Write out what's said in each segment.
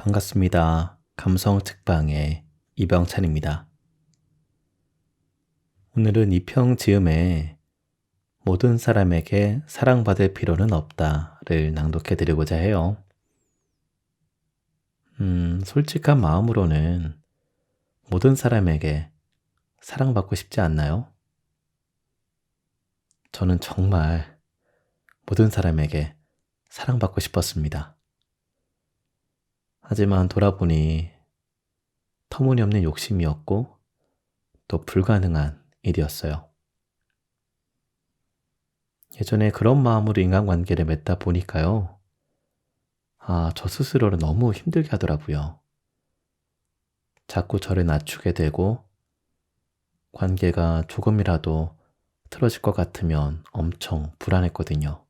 반갑습니다. 감성 책방의 이병찬입니다. 오늘은 이평 지음에 모든 사람에게 사랑받을 필요는 없다를 낭독해 드리고자 해요. 솔직한 마음으로는 모든 사람에게 사랑받고 싶지 않나요? 저는 정말 모든 사람에게 사랑받고 싶었습니다. 하지만 돌아보니 터무니없는 욕심이었고 또 불가능한 일이었어요. 예전에 그런 마음으로 인간관계를 맺다 보니까요. 저 스스로를 너무 힘들게 하더라고요. 자꾸 저를 낮추게 되고 관계가 조금이라도 틀어질 것 같으면 엄청 불안했거든요.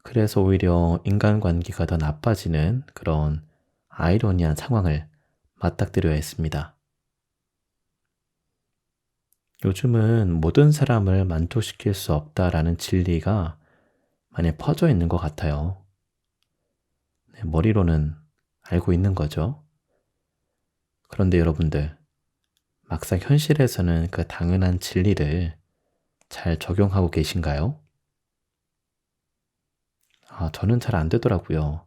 그래서 오히려 인간관계가 더 나빠지는 그런 아이러니한 상황을 맞닥뜨려야 했습니다. 요즘은 모든 사람을 만족시킬 수 없다라는 진리가 많이 퍼져 있는 것 같아요. 머리로는 알고 있는 거죠. 그런데 여러분들, 막상 현실에서는 그 당연한 진리를 잘 적용하고 계신가요? 저는 잘 안 되더라고요.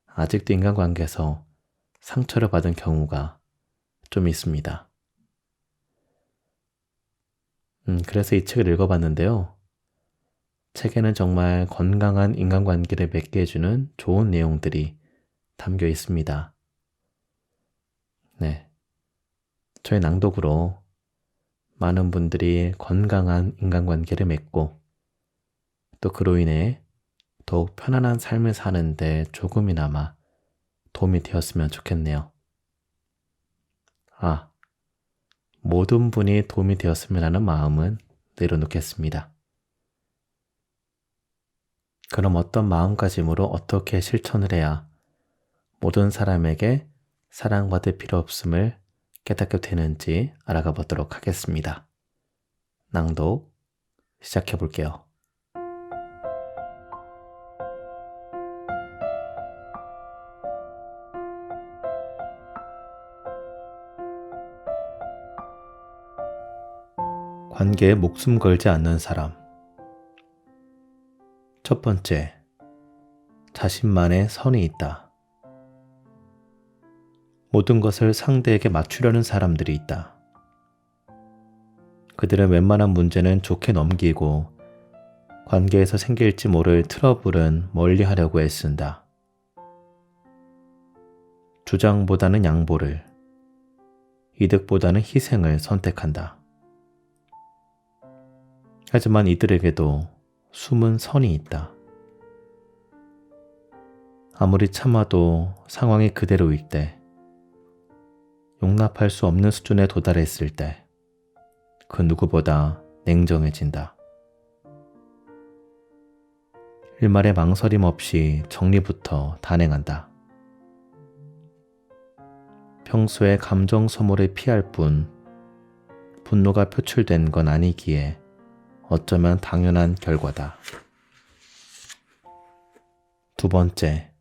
아직도 인간관계에서 상처를 받은 경우가 좀 있습니다. 그래서 이 책을 읽어봤는데요. 책에는 정말 건강한 인간관계를 맺게 해주는 좋은 내용들이 담겨 있습니다. 네. 저의 낭독으로 많은 분들이 건강한 인간관계를 맺고 또 그로 인해 더욱 편안한 삶을 사는데 조금이나마 도움이 되었으면 좋겠네요. 모든 분이 도움이 되었으면 하는 마음은 내려놓겠습니다. 그럼 어떤 마음가짐으로 어떻게 실천을 해야 모든 사람에게 사랑받을 필요 없음을 깨닫게 되는지 알아가 보도록 하겠습니다. 낭독 시작해 볼게요. 관계에 목숨 걸지 않는 사람. 첫 번째, 자신만의 선이 있다. 모든 것을 상대에게 맞추려는 사람들이 있다. 그들은 웬만한 문제는 좋게 넘기고 관계에서 생길지 모를 트러블은 멀리하려고 애쓴다. 주장보다는 양보를, 이득보다는 희생을 선택한다. 하지만 이들에게도 숨은 선이 있다. 아무리 참아도 상황이 그대로일 때, 용납할 수 없는 수준에 도달했을 때, 그 누구보다 냉정해진다. 일말의 망설임 없이 정리부터 단행한다. 평소에 감정 소모를 피할 뿐 분노가 표출된 건 아니기에 어쩌면 당연한 결과다. 두 번째,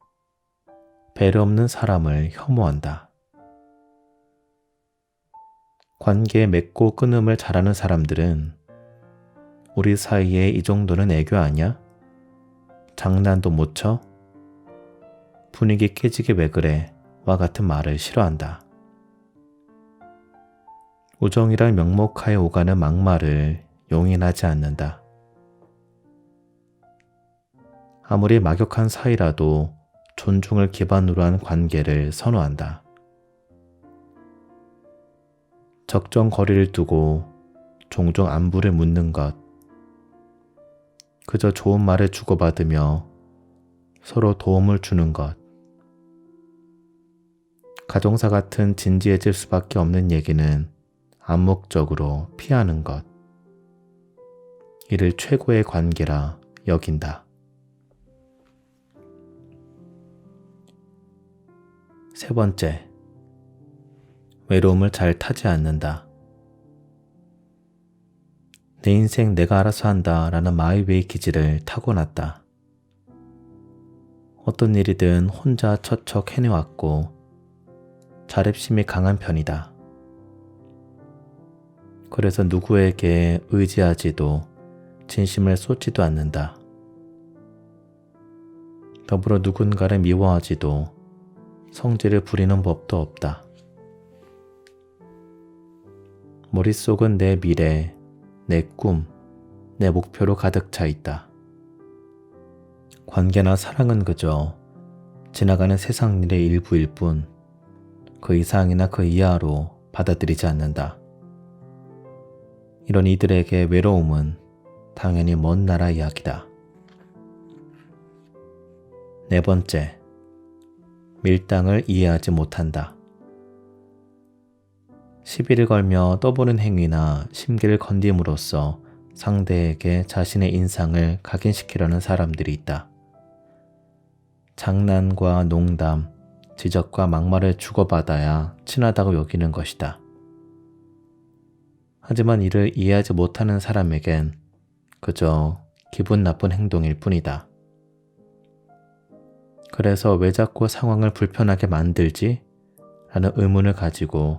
배려 없는 사람을 혐오한다. 관계에 맺고 끊음을 잘하는 사람들은 우리 사이에 이 정도는 애교 아니야? 장난도 못 쳐? 분위기 깨지게 왜 그래? 와 같은 말을 싫어한다. 우정이란 명목하에 오가는 막말을 용인하지 않는다. 아무리 막역한 사이라도 존중을 기반으로 한 관계를 선호한다. 적정 거리를 두고 종종 안부를 묻는 것, 그저 좋은 말을 주고받으며 서로 도움을 주는 것, 가정사 같은 진지해질 수밖에 없는 얘기는 암묵적으로 피하는 것, 이를 최고의 관계라 여긴다. 세 번째, 외로움을 잘 타지 않는다. 내 인생 내가 알아서 한다 라는 마이웨이 기질을 타고났다. 어떤 일이든 혼자 척척 해내왔고 자립심이 강한 편이다. 그래서 누구에게 의지하지도 진심을 쏟지도 않는다. 더불어 누군가를 미워하지도 성질을 부리는 법도 없다. 머릿속은 내 미래, 내 꿈, 내 목표로 가득 차 있다. 관계나 사랑은 그저 지나가는 세상 일의 일부일 뿐 그 이상이나 그 이하로 받아들이지 않는다. 이런 이들에게 외로움은 당연히 먼 나라 이야기다. 네 번째, 밀당을 이해하지 못한다. 시비를 걸며 떠보는 행위나 심기를 건딤으로써 상대에게 자신의 인상을 각인시키려는 사람들이 있다. 장난과 농담, 지적과 막말을 주고받아야 친하다고 여기는 것이다. 하지만 이를 이해하지 못하는 사람에겐 그저 기분 나쁜 행동일 뿐이다. 그래서 왜 자꾸 상황을 불편하게 만들지? 라는 의문을 가지고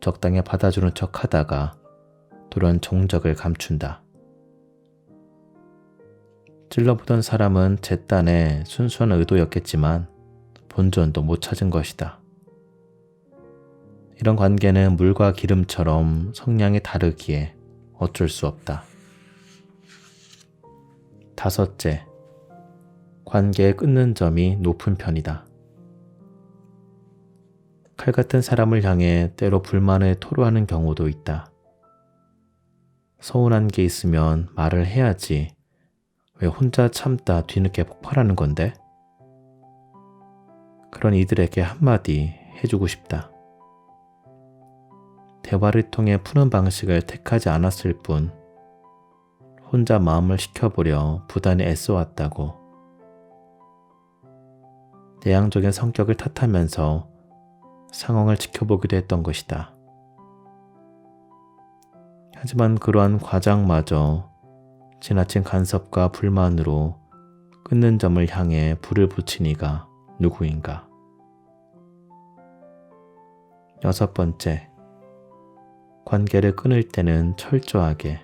적당히 받아주는 척 하다가 돌연 정적을 감춘다. 찔러보던 사람은 제 딴에 순수한 의도였겠지만 본전도 못 찾은 것이다. 이런 관계는 물과 기름처럼 성향이 다르기에 어쩔 수 없다. 다섯째, 관계의 끊는 점이 높은 편이다. 칼 같은 사람을 향해 때로 불만을 토로하는 경우도 있다. 서운한 게 있으면 말을 해야지 왜 혼자 참다 뒤늦게 폭발하는 건데? 그런 이들에게 한마디 해주고 싶다. 대화를 통해 푸는 방식을 택하지 않았을 뿐 혼자 마음을 식혀보려 부단히 애써왔다고. 내향적인 성격을 탓하면서 상황을 지켜보기도 했던 것이다. 하지만 그러한 과정마저 지나친 간섭과 불만으로 끊는 점을 향해 불을 붙인 이가 누구인가? 여섯 번째, 관계를 끊을 때는 철저하게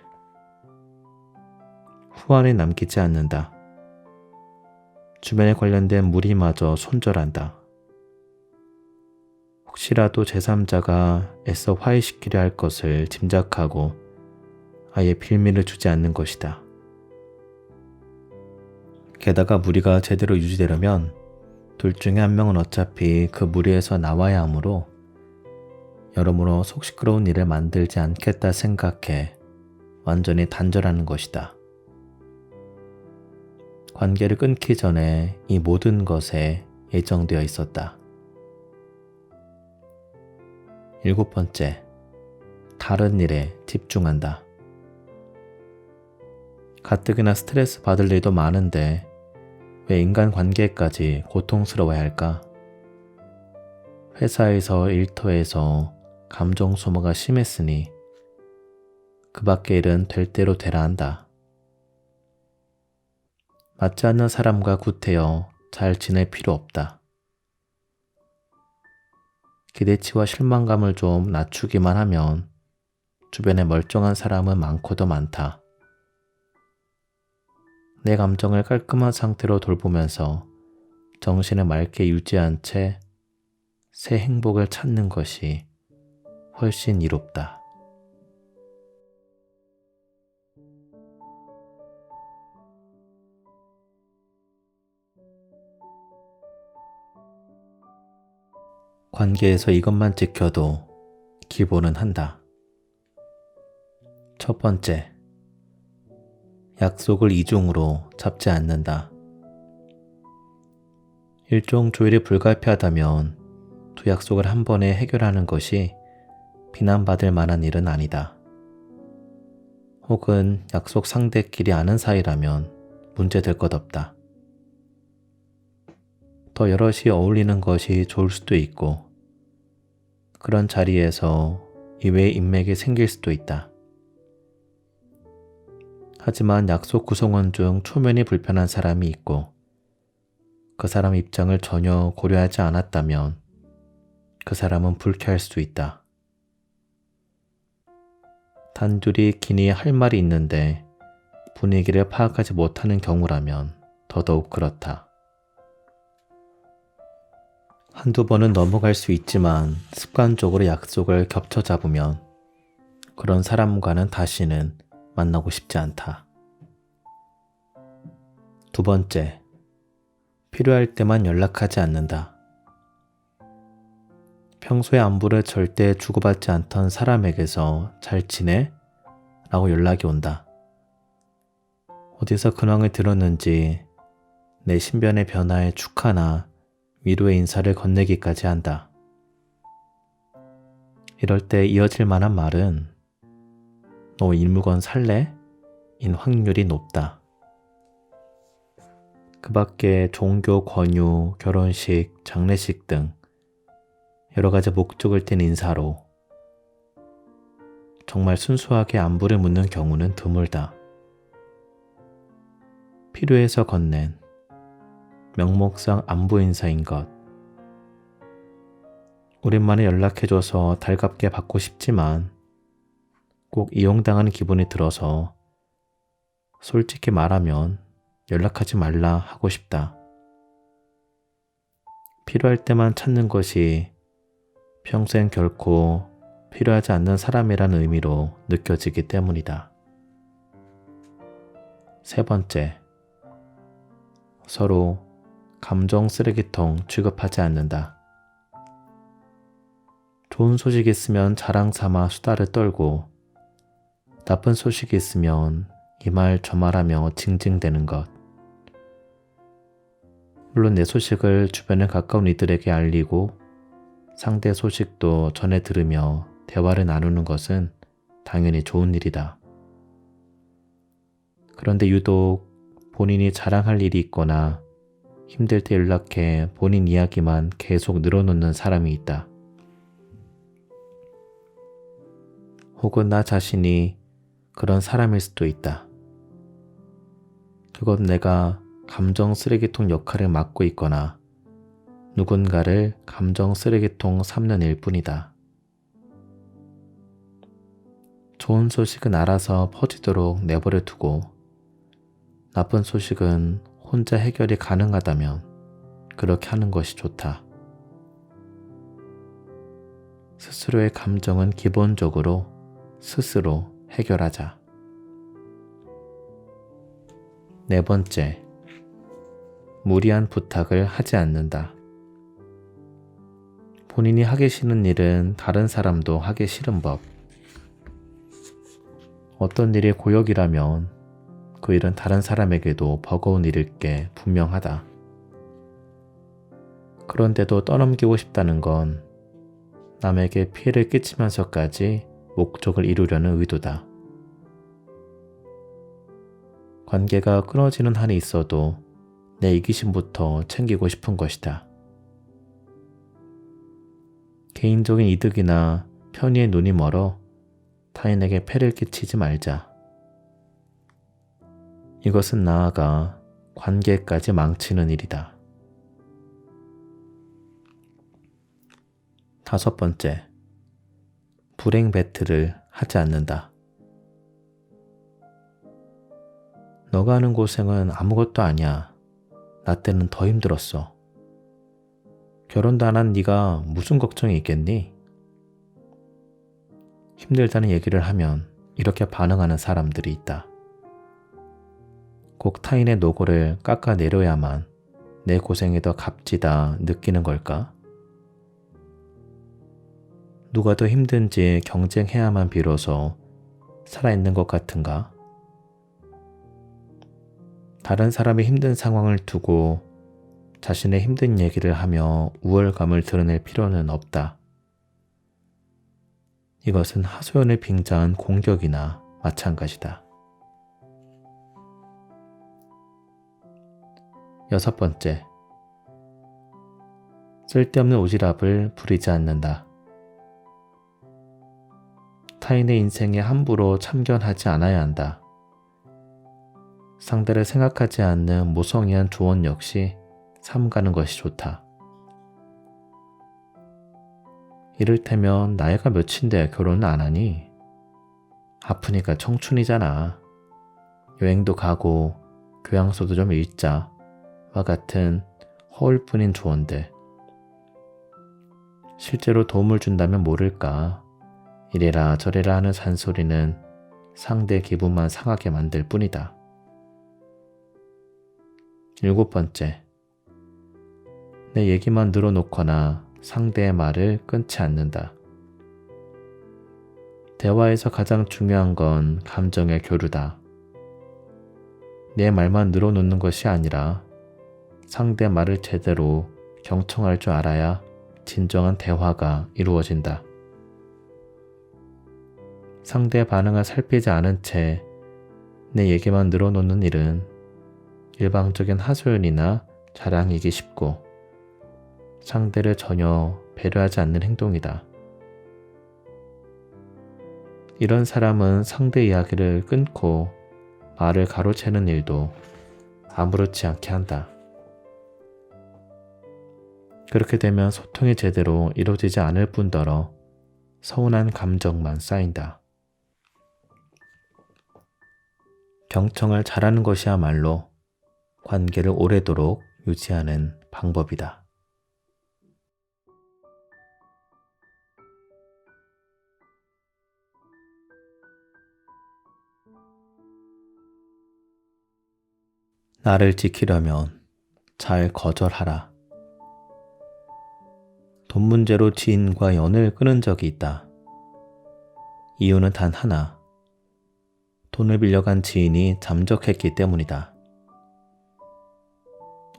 후환을 남기지 않는다. 주변에 관련된 무리마저 손절한다. 혹시라도 제3자가 애써 화해시키려 할 것을 짐작하고 아예 빌미를 주지 않는 것이다. 게다가 무리가 제대로 유지되려면 둘 중에 한 명은 어차피 그 무리에서 나와야 하므로 여러모로 속 시끄러운 일을 만들지 않겠다 생각해 완전히 단절하는 것이다. 관계를 끊기 전에 이 모든 것에 예정되어 있었다. 일곱 번째, 다른 일에 집중한다. 가뜩이나 스트레스 받을 일도 많은데 왜 인간관계까지 고통스러워야 할까? 회사에서 일터에서 감정 소모가 심했으니 그 밖의 일은 될 대로 되라 한다. 맞지 않는 사람과 구태여 잘 지낼 필요 없다. 기대치와 실망감을 좀 낮추기만 하면 주변에 멀쩡한 사람은 많고도 많다. 내 감정을 깔끔한 상태로 돌보면서 정신을 맑게 유지한 채 새 행복을 찾는 것이 훨씬 이롭다. 관계에서 이것만 지켜도 기본은 한다. 첫 번째, 약속을 이중으로 잡지 않는다. 일종 조율이 불가피하다면 두 약속을 한 번에 해결하는 것이 비난받을 만한 일은 아니다. 혹은 약속 상대끼리 아는 사이라면 문제될 것 없다. 더 여럿이 어울리는 것이 좋을 수도 있고 그런 자리에서 이외의 인맥이 생길 수도 있다. 하지만 약속 구성원 중 초면이 불편한 사람이 있고 그 사람 입장을 전혀 고려하지 않았다면 그 사람은 불쾌할 수 있다. 단둘이 기니 할 말이 있는데 분위기를 파악하지 못하는 경우라면 더더욱 그렇다. 한두 번은 넘어갈 수 있지만 습관적으로 약속을 겹쳐 잡으면 그런 사람과는 다시는 만나고 싶지 않다. 두 번째, 필요할 때만 연락하지 않는다. 평소에 안부를 절대 주고받지 않던 사람에게서 잘 지내? 라고 연락이 온다. 어디서 근황을 들었는지 내 신변의 변화에 축하나 위로의 인사를 건네기까지 한다. 이럴 때 이어질 만한 말은 너 이 물건 살래? 인 확률이 높다. 그 밖에 종교 권유, 결혼식, 장례식 등 여러 가지 목적을 띤 인사로 정말 순수하게 안부를 묻는 경우는 드물다. 필요해서 건넨 명목상 안부 인사인 것. 오랜만에 연락해줘서 달갑게 받고 싶지만 꼭 이용당하는 기분이 들어서 솔직히 말하면 연락하지 말라 하고 싶다. 필요할 때만 찾는 것이 평생 결코 필요하지 않는 사람이라는 의미로 느껴지기 때문이다. 세 번째, 서로 감정 쓰레기통 취급하지 않는다. 좋은 소식이 있으면 자랑 삼아 수다를 떨고 나쁜 소식이 있으면 이 말 저 말하며 징징대는 것. 물론 내 소식을 주변에 가까운 이들에게 알리고 상대 소식도 전해 들으며 대화를 나누는 것은 당연히 좋은 일이다. 그런데 유독 본인이 자랑할 일이 있거나 힘들 때 연락해 본인 이야기만 계속 늘어놓는 사람이 있다. 혹은 나 자신이 그런 사람일 수도 있다. 그건 내가 감정 쓰레기통 역할을 맡고 있거나 누군가를 감정 쓰레기통 삼는 일 뿐이다. 좋은 소식은 알아서 퍼지도록 내버려 두고 나쁜 소식은 혼자 해결이 가능하다면 그렇게 하는 것이 좋다. 스스로의 감정은 기본적으로 스스로 해결하자. 네 번째, 무리한 부탁을 하지 않는다. 본인이 하기 싫은 일은 다른 사람도 하기 싫은 법. 어떤 일이 고역이라면 그 일은 다른 사람에게도 버거운 일일 게 분명하다. 그런데도 떠넘기고 싶다는 건 남에게 피해를 끼치면서까지 목적을 이루려는 의도다. 관계가 끊어지는 한이 있어도 내 이기심부터 챙기고 싶은 것이다. 개인적인 이득이나 편의에 눈이 멀어 타인에게 폐를 끼치지 말자. 이것은 나아가 관계까지 망치는 일이다. 다섯 번째, 불행 배틀을 하지 않는다. 너가 하는 고생은 아무것도 아니야. 나 때는 더 힘들었어. 결혼도 안 한 네가 무슨 걱정이 있겠니? 힘들다는 얘기를 하면 이렇게 반응하는 사람들이 있다. 꼭 타인의 노고를 깎아내려야만 내 고생이 더 값지다 느끼는 걸까? 누가 더 힘든지 경쟁해야만 비로소 살아있는 것 같은가? 다른 사람의 힘든 상황을 두고 자신의 힘든 얘기를 하며 우월감을 드러낼 필요는 없다. 이것은 하소연을 빙자한 공격이나 마찬가지다. 여섯 번째, 쓸데없는 오지랖을 부리지 않는다. 타인의 인생에 함부로 참견하지 않아야 한다. 상대를 생각하지 않는 무성의한 조언 역시 삼가는 것이 좋다. 이를테면 나이가 몇인데 결혼을 안 하니? 아프니까 청춘이잖아. 여행도 가고 교양소도 좀 읽자. 와 같은 허울뿐인 조언들. 실제로 도움을 준다면 모를까. 이래라 저래라 하는 잔소리는 상대 기분만 상하게 만들 뿐이다. 7번째. 내 얘기만 늘어놓거나 상대의 말을 끊지 않는다. 대화에서 가장 중요한 건 감정의 교류다. 내 말만 늘어놓는 것이 아니라 상대 말을 제대로 경청할 줄 알아야 진정한 대화가 이루어진다. 상대의 반응을 살피지 않은 채 내 얘기만 늘어놓는 일은 일방적인 하소연이나 자랑이기 쉽고 상대를 전혀 배려하지 않는 행동이다. 이런 사람은 상대 이야기를 끊고 말을 가로채는 일도 아무렇지 않게 한다. 그렇게 되면 소통이 제대로 이루어지지 않을 뿐더러 서운한 감정만 쌓인다. 경청을 잘하는 것이야말로 관계를 오래도록 유지하는 방법이다. 나를 지키려면 잘 거절하라. 돈 문제로 지인과 연을 끊은 적이 있다. 이유는 단 하나. 돈을 빌려간 지인이 잠적했기 때문이다.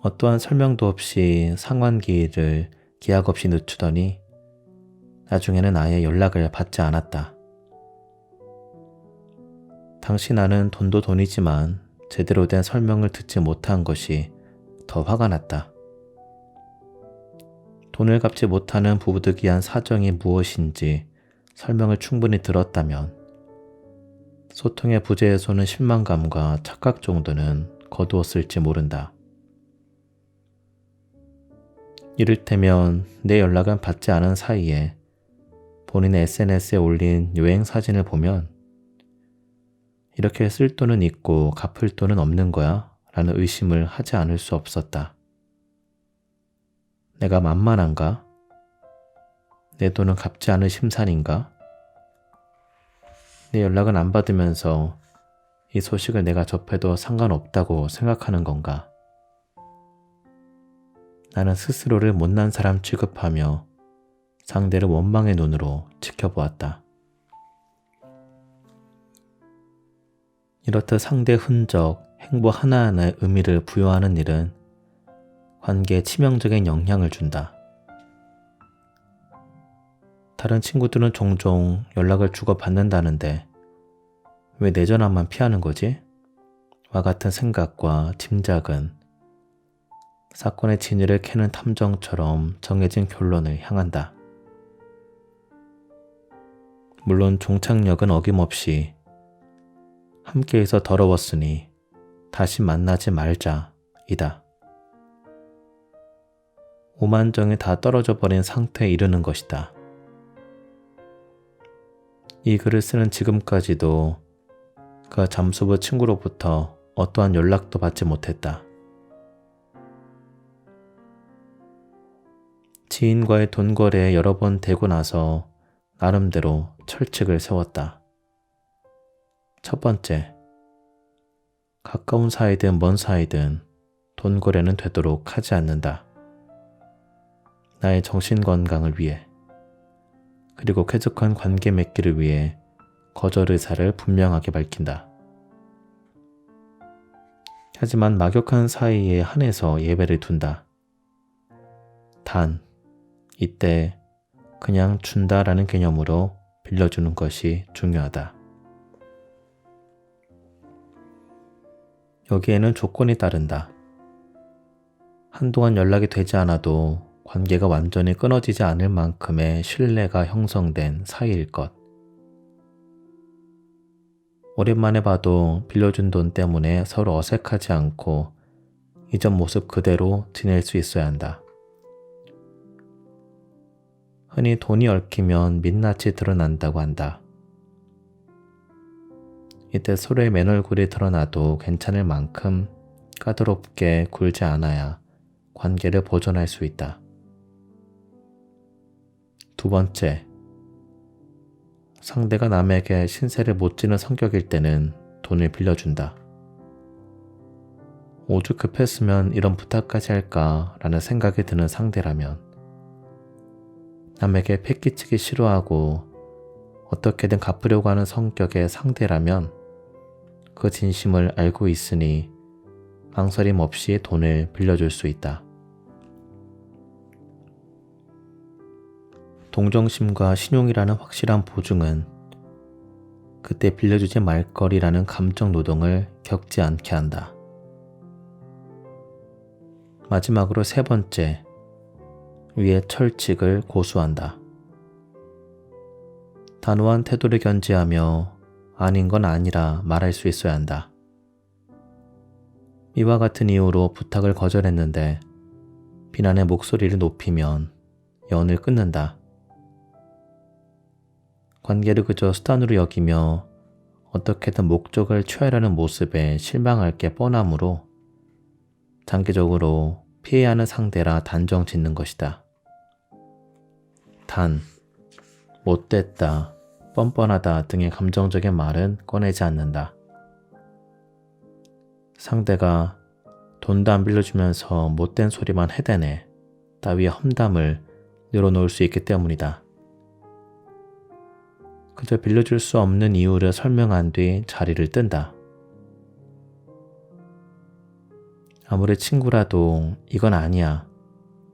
어떠한 설명도 없이 상환기일을 기약 없이 늦추더니 나중에는 아예 연락을 받지 않았다. 당시 나는 돈도 돈이지만 제대로 된 설명을 듣지 못한 것이 더 화가 났다. 돈을 갚지 못하는 부득이한 사정이 무엇인지 설명을 충분히 들었다면 소통의 부재에서는 실망감과 착각 정도는 거두었을지 모른다. 이를테면 내 연락은 받지 않은 사이에 본인의 SNS에 올린 여행 사진을 보면 이렇게 쓸 돈은 있고 갚을 돈은 없는 거야? 라는 의심을 하지 않을 수 없었다. 내가 만만한가? 내 돈은 갚지 않을 심산인가? 내 연락은 안 받으면서 이 소식을 내가 접해도 상관없다고 생각하는 건가? 나는 스스로를 못난 사람 취급하며 상대를 원망의 눈으로 지켜보았다. 이렇듯 상대 흔적, 행보 하나하나에 의미를 부여하는 일은 관계에 치명적인 영향을 준다. 다른 친구들은 종종 연락을 주고받는다는데 왜 내 전화만 피하는 거지? 와 같은 생각과 짐작은 사건의 진위를 캐는 탐정처럼 정해진 결론을 향한다. 물론 종착역은 어김없이 함께해서 더러웠으니 다시 만나지 말자 이다. 오만정이 다 떨어져 버린 상태에 이르는 것이다. 이 글을 쓰는 지금까지도 그 잠수부 친구로부터 어떠한 연락도 받지 못했다. 지인과의 돈 거래에 여러 번 대고 나서 나름대로 철칙을 세웠다. 첫 번째, 가까운 사이든 먼 사이든 돈 거래는 되도록 하지 않는다. 나의 정신 건강을 위해, 그리고 쾌적한 관계 맺기를 위해 거절 의사를 분명하게 밝힌다. 하지만 막역한 사이에 한해서 예배를 둔다. 단, 이때 그냥 준다라는 개념으로 빌려주는 것이 중요하다. 여기에는 조건이 따른다. 한동안 연락이 되지 않아도 관계가 완전히 끊어지지 않을 만큼의 신뢰가 형성된 사이일 것. 오랜만에 봐도 빌려준 돈 때문에 서로 어색하지 않고 이전 모습 그대로 지낼 수 있어야 한다. 흔히 돈이 얽히면 민낯이 드러난다고 한다. 이때 서로의 맨얼굴이 드러나도 괜찮을 만큼 까다롭게 굴지 않아야 관계를 보존할 수 있다. 두 번째, 상대가 남에게 신세를 못 지는 성격일 때는 돈을 빌려준다. 오죽 급했으면 이런 부탁까지 할까라는 생각이 드는 상대라면, 남에게 패기치기 싫어하고 어떻게든 갚으려고 하는 성격의 상대라면 그 진심을 알고 있으니 망설임 없이 돈을 빌려줄 수 있다. 동정심과 신용이라는 확실한 보증은 그때 빌려주지 말 거리라는 감정 노동을 겪지 않게 한다. 마지막으로 세 번째, 위의 철칙을 고수한다. 단호한 태도를 견지하며 아닌 건 아니라 말할 수 있어야 한다. 이와 같은 이유로 부탁을 거절했는데 비난의 목소리를 높이면 연을 끊는다. 관계를 그저 수단으로 여기며 어떻게든 목적을 취하려는 모습에 실망할 게 뻔하므로 장기적으로 피해야 하는 상대라 단정 짓는 것이다. 단, 못됐다, 뻔뻔하다 등의 감정적인 말은 꺼내지 않는다. 상대가 돈도 안 빌려주면서 못된 소리만 해대네 따위의 험담을 늘어놓을 수 있기 때문이다. 그저 빌려줄 수 없는 이유를 설명한 뒤 자리를 뜬다. 아무리 친구라도 이건 아니야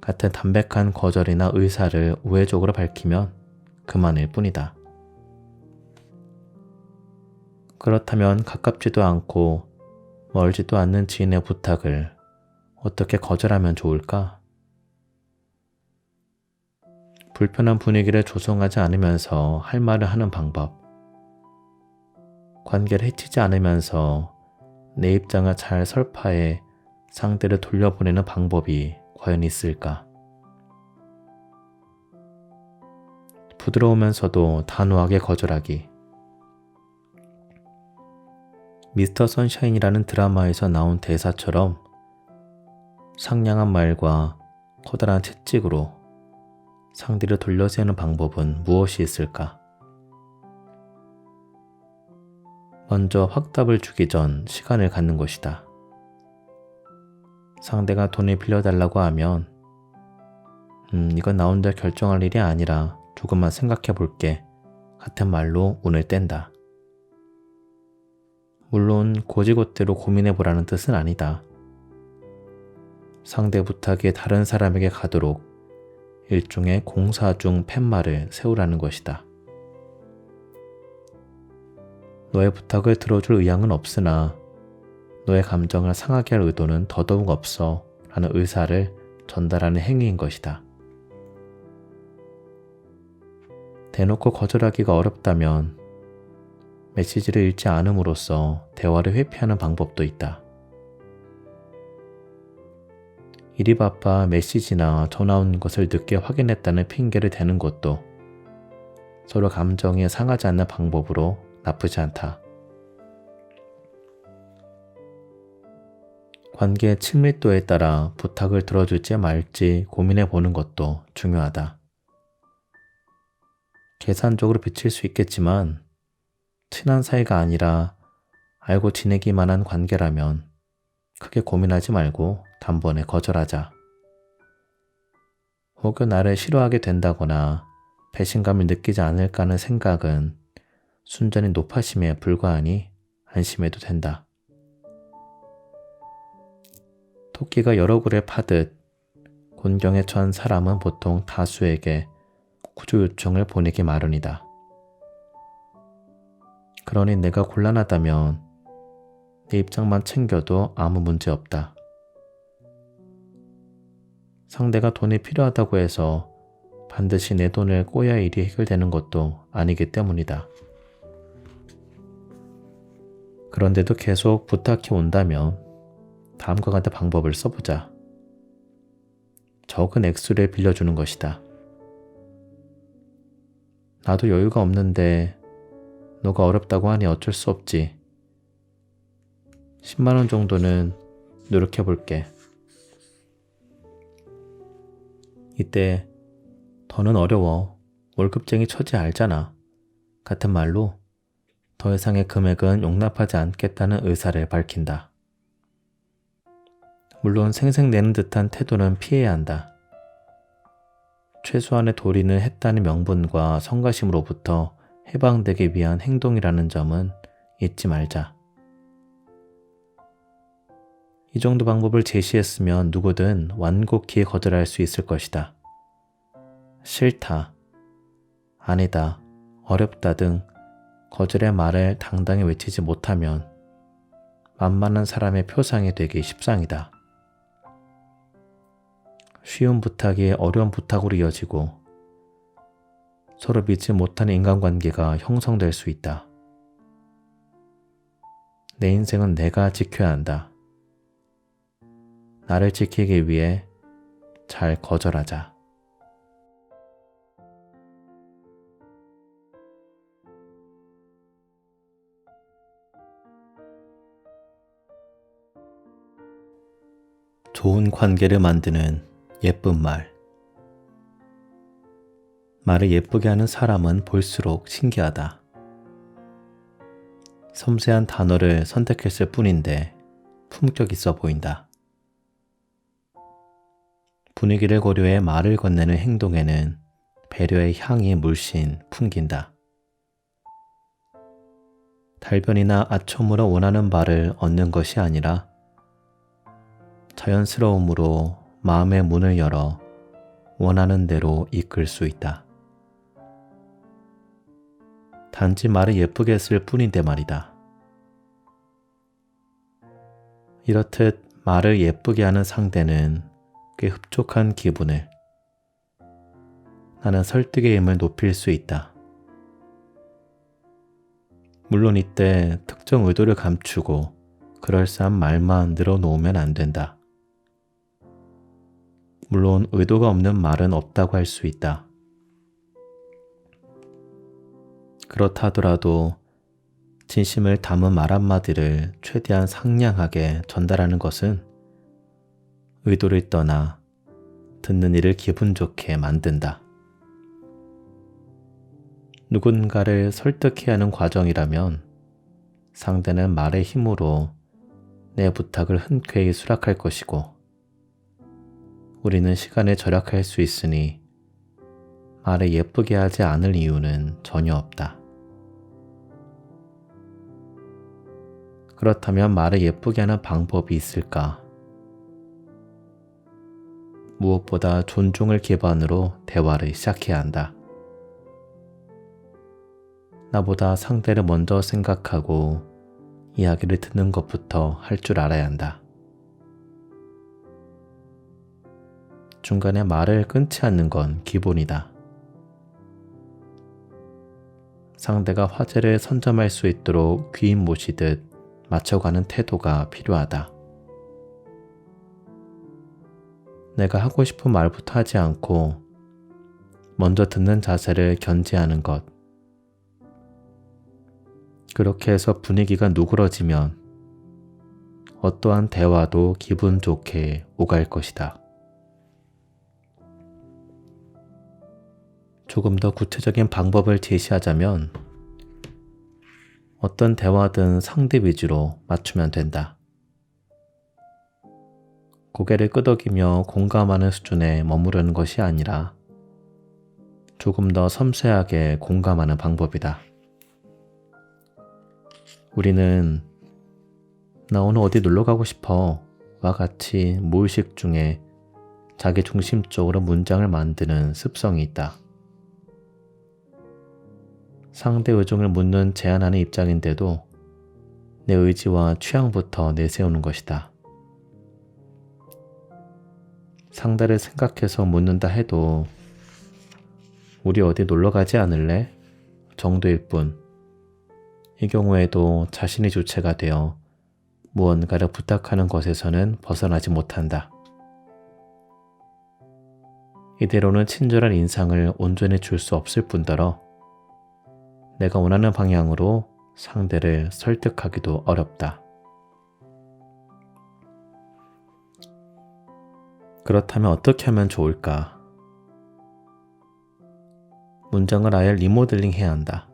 같은 담백한 거절이나 의사를 우회적으로 밝히면 그만일 뿐이다. 그렇다면 가깝지도 않고 멀지도 않는 지인의 부탁을 어떻게 거절하면 좋을까? 불편한 분위기를 조성하지 않으면서 할 말을 하는 방법, 관계를 해치지 않으면서 내 입장을 잘 설파해 상대를 돌려보내는 방법이 과연 있을까? 부드러우면서도 단호하게 거절하기. 미스터 선샤인이라는 드라마에서 나온 대사처럼 상냥한 말과 커다란 채찍으로 상대를 돌려세우는 방법은 무엇이 있을까? 먼저 확답을 주기 전 시간을 갖는 것이다. 상대가 돈을 빌려달라고 하면 이건 나 혼자 결정할 일이 아니라 조금만 생각해 볼게 같은 말로 운을 뗀다. 물론 고지곳대로 고민해 보라는 뜻은 아니다. 상대 부탁이 다른 사람에게 가도록 일종의 공사 중 팻말을 세우라는 것이다. 너의 부탁을 들어줄 의향은 없으나 너의 감정을 상하게 할 의도는 더더욱 없어 라는 의사를 전달하는 행위인 것이다. 대놓고 거절하기가 어렵다면 메시지를 읽지 않음으로써 대화를 회피하는 방법도 있다. 일이 바빠 메시지나 전화 온 것을 늦게 확인했다는 핑계를 대는 것도 서로 감정이 상하지 않는 방법으로 나쁘지 않다. 관계의 친밀도에 따라 부탁을 들어줄지 말지 고민해 보는 것도 중요하다. 계산적으로 비칠 수 있겠지만 친한 사이가 아니라 알고 지내기만 한 관계라면 크게 고민하지 말고 단번에 거절하자. 혹은 나를 싫어하게 된다거나 배신감을 느끼지 않을까 하는 생각은 순전히 노파심에 불과하니 안심해도 된다. 토끼가 여러 굴에 파듯 곤경에 처한 사람은 보통 다수에게 구조 요청을 보내기 마련이다. 그러니 내가 곤란하다면 내 입장만 챙겨도 아무 문제 없다. 상대가 돈이 필요하다고 해서 반드시 내 돈을 꼬야 일이 해결되는 것도 아니기 때문이다. 그런데도 계속 부탁이 온다면 다음과 같은 방법을 써보자. 적은 액수를 빌려주는 것이다. 나도 여유가 없는데 너가 어렵다고 하니 어쩔 수 없지. 10만 원 정도는 노력해 볼게. 이때 더는 어려워. 월급쟁이 처지 알잖아. 같은 말로 더 이상의 금액은 용납하지 않겠다는 의사를 밝힌다. 물론 생색내는 듯한 태도는 피해야 한다. 최소한의 도리는 했다는 명분과 성가심으로부터 해방되기 위한 행동이라는 점은 잊지 말자. 이 정도 방법을 제시했으면 누구든 완곡히 거절할 수 있을 것이다. 싫다, 아니다, 어렵다 등 거절의 말을 당당히 외치지 못하면 만만한 사람의 표상이 되기 십상이다. 쉬운 부탁이 어려운 부탁으로 이어지고 서로 믿지 못하는 인간관계가 형성될 수 있다. 내 인생은 내가 지켜야 한다. 나를 지키기 위해 잘 거절하자. 좋은 관계를 만드는 예쁜 말. 말을 예쁘게 하는 사람은 볼수록 신기하다. 섬세한 단어를 선택했을 뿐인데 품격 있어 보인다. 분위기를 고려해 말을 건네는 행동에는 배려의 향이 물씬 풍긴다. 달변이나 아첨으로 원하는 바를 얻는 것이 아니라 자연스러움으로 마음의 문을 열어 원하는 대로 이끌 수 있다. 단지 말을 예쁘게 쓸 뿐인데 말이다. 이렇듯 말을 예쁘게 하는 상대는 꽤 흡족한 기분을, 나는 설득의 힘을 높일 수 있다. 물론 이때 특정 의도를 감추고 그럴싸한 말만 늘어놓으면 안 된다. 물론 의도가 없는 말은 없다고 할 수 있다. 그렇다 하더라도 진심을 담은 말 한마디를 최대한 상냥하게 전달하는 것은 의도를 떠나 듣는 이를 기분 좋게 만든다. 누군가를 설득해야 하는 과정이라면 상대는 말의 힘으로 내 부탁을 흔쾌히 수락할 것이고, 우리는 시간을 절약할 수 있으니 말을 예쁘게 하지 않을 이유는 전혀 없다. 그렇다면 말을 예쁘게 하는 방법이 있을까? 무엇보다 존중을 기반으로 대화를 시작해야 한다. 나보다 상대를 먼저 생각하고 이야기를 듣는 것부터 할 줄 알아야 한다. 중간에 말을 끊지 않는 건 기본이다. 상대가 화제를 선점할 수 있도록 귀인 모시듯 맞춰가는 태도가 필요하다. 내가 하고 싶은 말부터 하지 않고 먼저 듣는 자세를 견지하는 것. 그렇게 해서 분위기가 누그러지면 어떠한 대화도 기분 좋게 오갈 것이다. 조금 더 구체적인 방법을 제시하자면 어떤 대화든 상대 위주로 맞추면 된다. 고개를 끄덕이며 공감하는 수준에 머무르는 것이 아니라 조금 더 섬세하게 공감하는 방법이다. 우리는 나 오늘 어디 놀러 가고 싶어 와 같이 무의식 중에 자기 중심적으로 문장을 만드는 습성이 있다. 상대 의중을 묻는 제안하는 입장인데도 내 의지와 취향부터 내세우는 것이다. 상대를 생각해서 묻는다 해도 우리 어디 놀러 가지 않을래? 정도일 뿐. 이 경우에도 자신이 주체가 되어 무언가를 부탁하는 것에서는 벗어나지 못한다. 이대로는 친절한 인상을 온전히 줄 수 없을 뿐더러 내가 원하는 방향으로 상대를 설득하기도 어렵다. 그렇다면 어떻게 하면 좋을까? 문장을 아예 리모델링 해야 한다.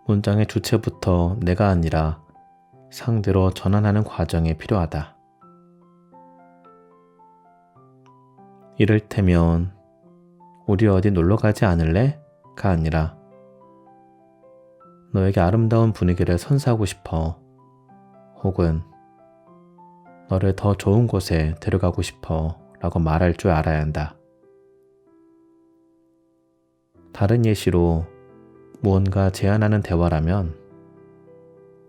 문장의 주체부터 내가 아니라 상대로 전환하는 과정이 필요하다. 이를테면 우리 어디 놀러 가지 않을래? 가 아니라 너에게 아름다운 분위기를 선사하고 싶어. 혹은 너를 더 좋은 곳에 데려가고 싶어 라고 말할 줄 알아야 한다. 다른 예시로 무언가 제안하는 대화라면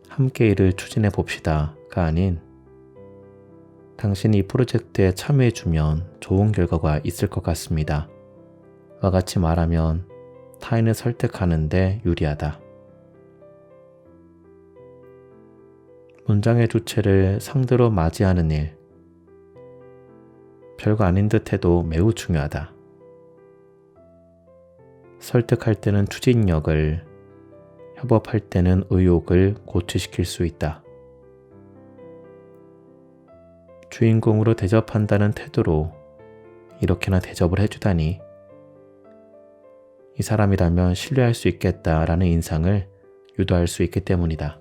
함께 일을 추진해 봅시다가 아닌 당신이 이 프로젝트에 참여해주면 좋은 결과가 있을 것 같습니다. 와 같이 말하면 타인을 설득하는 데 유리하다. 문장의 주체를 상대로 맞이하는 일. 별거 아닌 듯해도 매우 중요하다. 설득할 때는 추진력을, 협업할 때는 의욕을 고취시킬 수 있다. 주인공으로 대접한다는 태도로 이렇게나 대접을 해주다니 이 사람이라면 신뢰할 수 있겠다라는 인상을 유도할 수 있기 때문이다.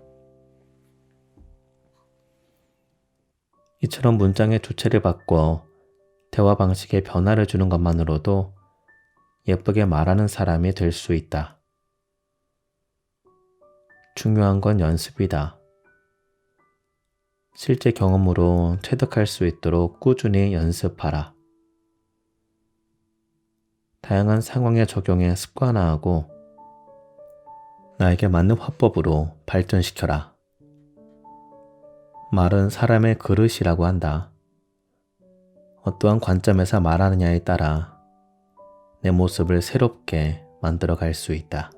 이처럼 문장의 주체를 바꿔 대화 방식에 변화를 주는 것만으로도 예쁘게 말하는 사람이 될 수 있다. 중요한 건 연습이다. 실제 경험으로 체득할 수 있도록 꾸준히 연습하라. 다양한 상황에 적용해 습관화하고 나에게 맞는 화법으로 발전시켜라. 말은 사람의 그릇이라고 한다. 어떠한 관점에서 말하느냐에 따라 내 모습을 새롭게 만들어 갈 수 있다.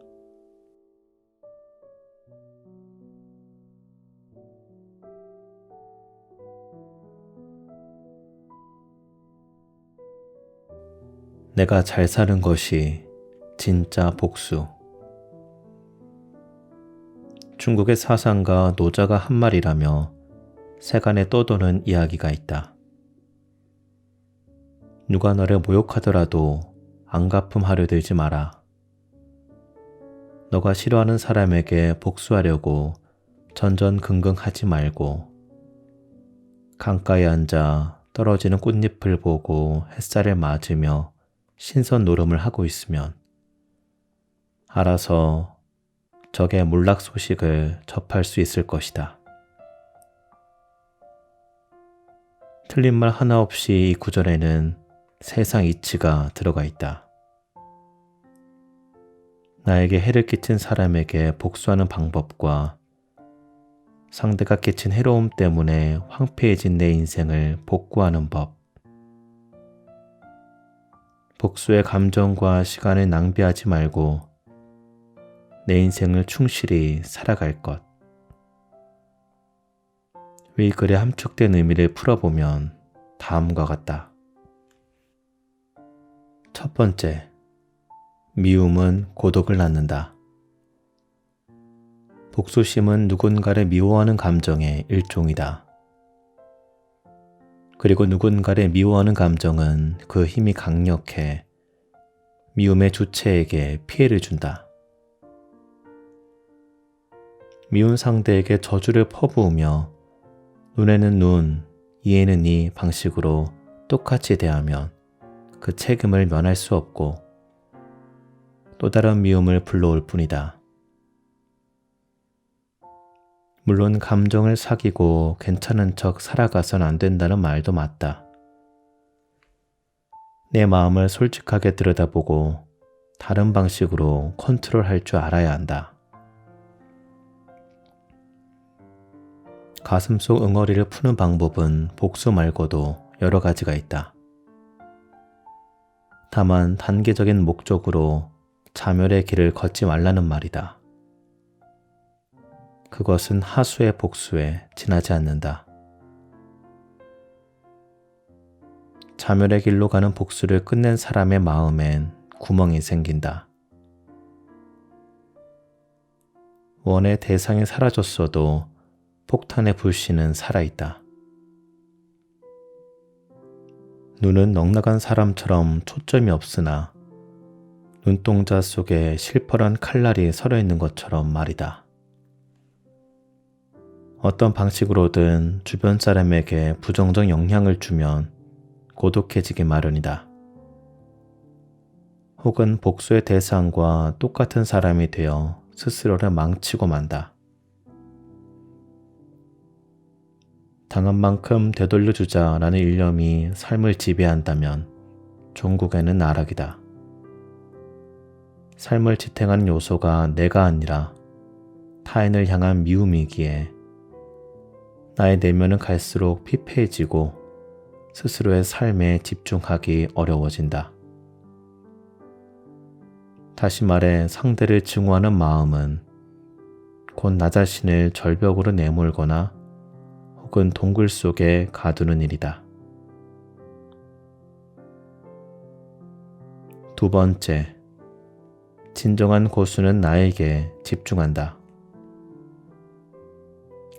내가 잘 사는 것이 진짜 복수. 중국의 사상가 노자가 한 말이라며 세간에 떠도는 이야기가 있다. 누가 너를 모욕하더라도 안갚음하려 들지 마라. 너가 싫어하는 사람에게 복수하려고 전전긍긍하지 말고 강가에 앉아 떨어지는 꽃잎을 보고 햇살을 맞으며 신선 노름을 하고 있으면 알아서 적의 몰락 소식을 접할 수 있을 것이다. 틀린 말 하나 없이 이 구절에는 세상 이치가 들어가 있다. 나에게 해를 끼친 사람에게 복수하는 방법과 상대가 끼친 해로움 때문에 황폐해진 내 인생을 복구하는 법. 복수의 감정과 시간을 낭비하지 말고 내 인생을 충실히 살아갈 것. 위 글에 함축된 의미를 풀어보면 다음과 같다. 첫 번째, 미움은 고독을 낳는다. 복수심은 누군가를 미워하는 감정의 일종이다. 그리고 누군가를 미워하는 감정은 그 힘이 강력해 미움의 주체에게 피해를 준다. 미운 상대에게 저주를 퍼부으며 눈에는 눈, 이에는 이 방식으로 똑같이 대하면 그 책임을 면할 수 없고 또 다른 미움을 불러올 뿐이다. 물론 감정을 사귀고 괜찮은 척 살아가선 안 된다는 말도 맞다. 내 마음을 솔직하게 들여다보고 다른 방식으로 컨트롤할 줄 알아야 한다. 가슴속 응어리를 푸는 방법은 복수 말고도 여러 가지가 있다. 다만 단계적인 목적으로 자멸의 길을 걷지 말라는 말이다. 그것은 하수의 복수에 지나지 않는다. 자멸의 길로 가는 복수를 끝낸 사람의 마음엔 구멍이 생긴다. 원의 대상이 사라졌어도 폭탄의 불씨는 살아있다. 눈은 넉나간 사람처럼 초점이 없으나 눈동자 속에 실퍼런 칼날이 서려 있는 것처럼 말이다. 어떤 방식으로든 주변 사람에게 부정적 영향을 주면 고독해지기 마련이다. 혹은 복수의 대상과 똑같은 사람이 되어 스스로를 망치고 만다. 당한 만큼 되돌려주자라는 일념이 삶을 지배한다면 종국에는 나락이다. 삶을 지탱하는 요소가 내가 아니라 타인을 향한 미움이기에 나의 내면은 갈수록 피폐해지고 스스로의 삶에 집중하기 어려워진다. 다시 말해 상대를 증오하는 마음은 곧 나 자신을 절벽으로 내몰거나 혹은 동굴 속에 가두는 일이다. 두 번째, 진정한 고수는 나에게 집중한다.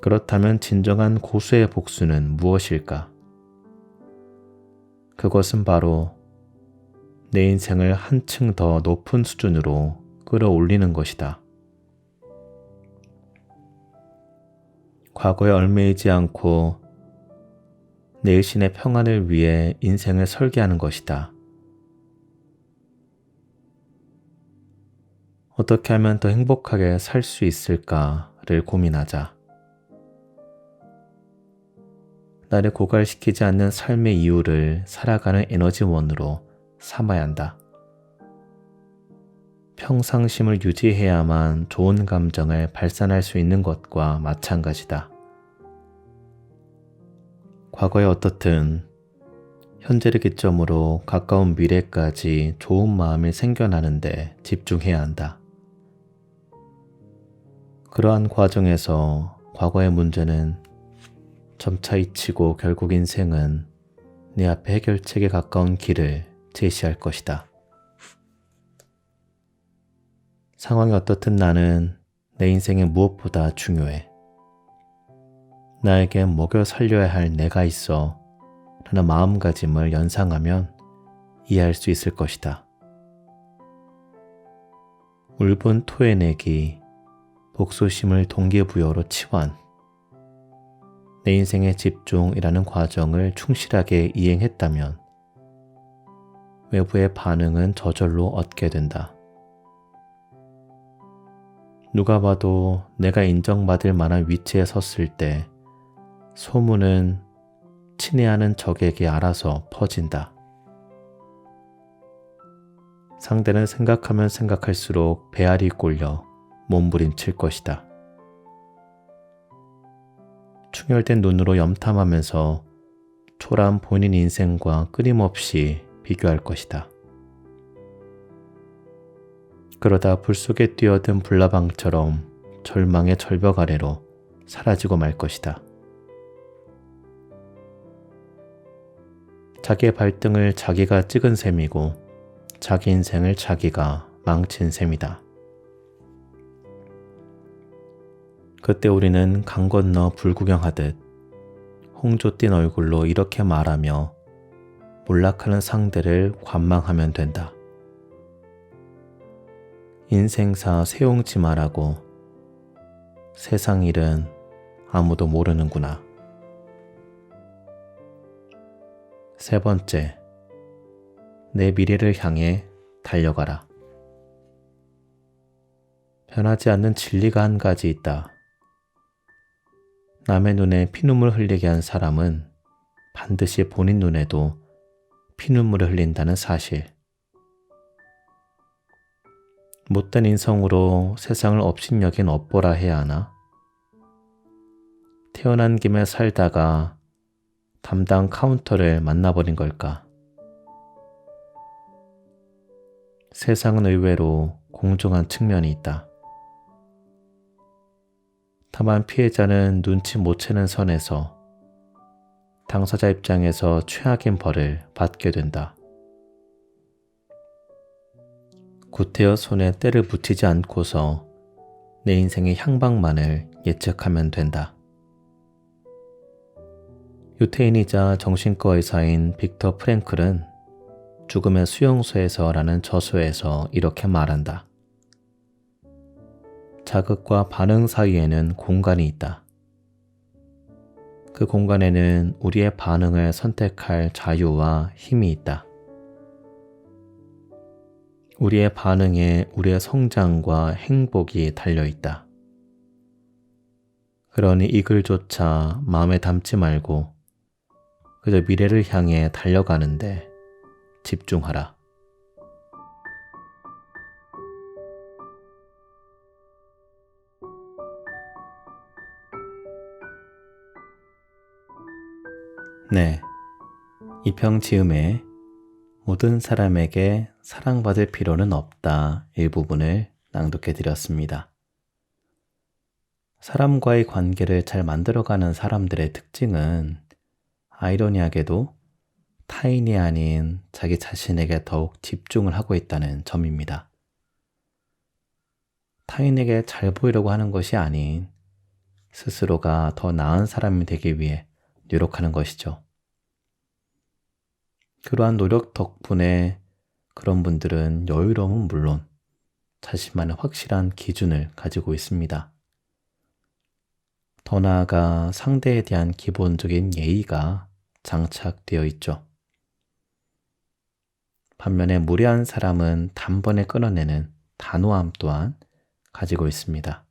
그렇다면 진정한 고수의 복수는 무엇일까? 그것은 바로 내 인생을 한층 더 높은 수준으로 끌어올리는 것이다. 과거에 얽매이지 않고 내일신의 평안을 위해 인생을 설계하는 것이다. 어떻게 하면 더 행복하게 살 수 있을까를 고민하자. 나를 고갈시키지 않는 삶의 이유를 살아가는 에너지원으로 삼아야 한다. 평상심을 유지해야만 좋은 감정을 발산할 수 있는 것과 마찬가지다. 과거에 어떻든 현재를 기점으로 가까운 미래까지 좋은 마음이 생겨나는데 집중해야 한다. 그러한 과정에서 과거의 문제는 점차 잊히고 결국 인생은 내 앞에 해결책에 가까운 길을 제시할 것이다. 상황이 어떻든 나는 내 인생에 무엇보다 중요해. 나에게 먹여 살려야 할 내가 있어 라는 마음가짐을 연상하면 이해할 수 있을 것이다. 울분 토해내기, 복수심을 동기부여로 치환, 내 인생의 집중이라는 과정을 충실하게 이행했다면 외부의 반응은 저절로 얻게 된다. 누가 봐도 내가 인정받을 만한 위치에 섰을 때 소문은 친애하는 적에게 알아서 퍼진다. 상대는 생각하면 생각할수록 배알이 꼴려 몸부림칠 것이다. 충혈된 눈으로 염탐하면서 초라한 본인 인생과 끊임없이 비교할 것이다. 그러다 불 속에 뛰어든 불나방처럼 절망의 절벽 아래로 사라지고 말 것이다. 자기의 발등을 자기가 찍은 셈이고 자기 인생을 자기가 망친 셈이다. 그때 우리는 강 건너 불구경하듯 홍조 띤 얼굴로 이렇게 말하며 몰락하는 상대를 관망하면 된다. 인생사 세옹지마라고 세상 일은 아무도 모르는구나. 세 번째, 내 미래를 향해 달려가라. 변하지 않는 진리가 한 가지 있다. 남의 눈에 피눈물 흘리게 한 사람은 반드시 본인 눈에도 피눈물을 흘린다는 사실. 못된 인성으로 세상을 업신여긴 업보라 해야 하나? 태어난 김에 살다가 담당 카운터를 만나버린 걸까? 세상은 의외로 공정한 측면이 있다. 다만 피해자는 눈치 못 채는 선에서 당사자 입장에서 최악인 벌을 받게 된다. 구태여 손에 때를 붙이지 않고서 내 인생의 향방만을 예측하면 된다. 유태인이자 정신과 의사인 빅터 프랭클은 죽음의 수용소에서라는 저서에서 이렇게 말한다. 자극과 반응 사이에는 공간이 있다. 그 공간에는 우리의 반응을 선택할 자유와 힘이 있다. 우리의 반응에 우리의 성장과 행복이 달려있다. 그러니 이 글조차 마음에 담지 말고 그저 미래를 향해 달려가는데 집중하라. 네, 이평지음의 모든 사람에게 사랑받을 필요는 없다 일부분을 낭독해 드렸습니다. 사람과의 관계를 잘 만들어가는 사람들의 특징은 아이러니하게도 타인이 아닌 자기 자신에게 더욱 집중을 하고 있다는 점입니다. 타인에게 잘 보이려고 하는 것이 아닌 스스로가 더 나은 사람이 되기 위해 노력하는 것이죠. 그러한 노력 덕분에 그런 분들은 여유로움은 물론 자신만의 확실한 기준을 가지고 있습니다. 더 나아가 상대에 대한 기본적인 예의가 장착되어 있죠. 반면에 무례한 사람은 단번에 끊어내는 단호함 또한 가지고 있습니다.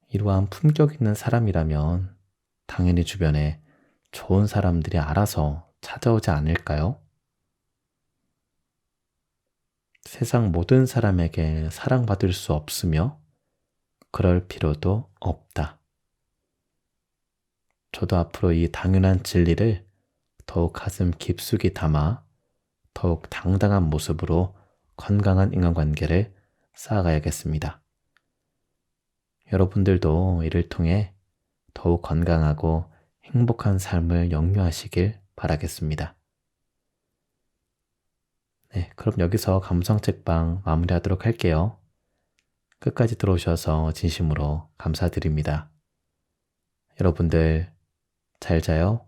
이러한 품격 있는 사람이라면 당연히 주변에 좋은 사람들이 알아서 찾아오지 않을까요? 세상 모든 사람에게 사랑받을 수 없으며 그럴 필요도 없다. 저도 앞으로 이 당연한 진리를 더욱 가슴 깊숙이 담아 더욱 당당한 모습으로 건강한 인간관계를 쌓아가야겠습니다. 여러분들도 이를 통해 더욱 건강하고 행복한 삶을 영유하시길 바라겠습니다. 네, 그럼 여기서 감성책방 마무리하도록 할게요. 끝까지 들어오셔서 진심으로 감사드립니다. 여러분들 잘 자요.